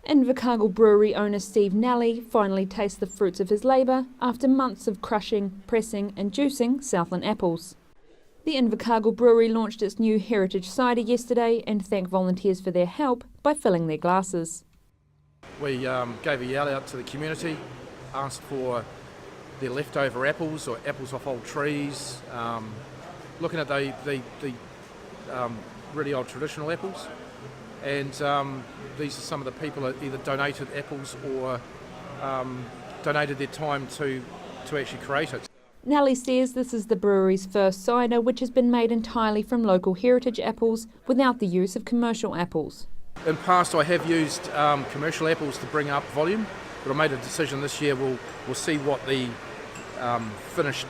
Invercargill Brewery owner Steve Nally finally tastes the fruits of his labour after months of crushing, pressing and juicing Southland apples. The Invercargill Brewery launched its new heritage cider yesterday and thanked volunteers for their help by filling their glasses. We gave a yell out to the community, asked for their leftover apples or apples off old trees, looking at the really old traditional apples. And these are some of the people that either donated apples or donated their time to actually create it. Nally says this is the brewery's first cider which has been made entirely from local heritage apples without the use of commercial apples. In the past I have used commercial apples to bring up volume, but I made a decision this year we'll see what the finished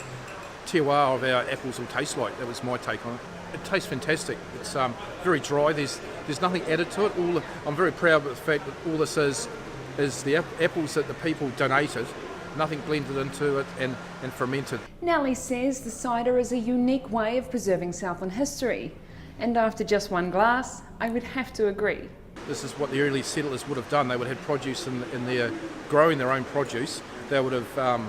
terroir of our apples will taste like. That was my take on it. It tastes fantastic. It's very dry. There's nothing added to it. I'm very proud of the fact that all this is the apples that the people donated, nothing blended into it and fermented. Nally says the cider is a unique way of preserving Southland history, and after just one glass, I would have to agree. This is what the early settlers would have done. They would have had produce in their growing their own produce. They would have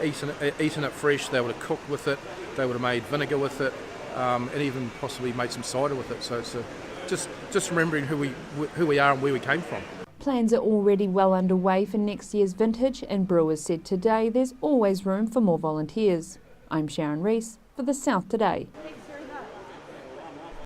eaten it fresh. They would have cooked with it. They would have made vinegar with it. And even possibly made some cider with it. So it's just remembering who we are and where we came from. Plans are already well underway for next year's vintage, and brewers said today there's always room for more volunteers. I'm Sharon Rees for the South Today.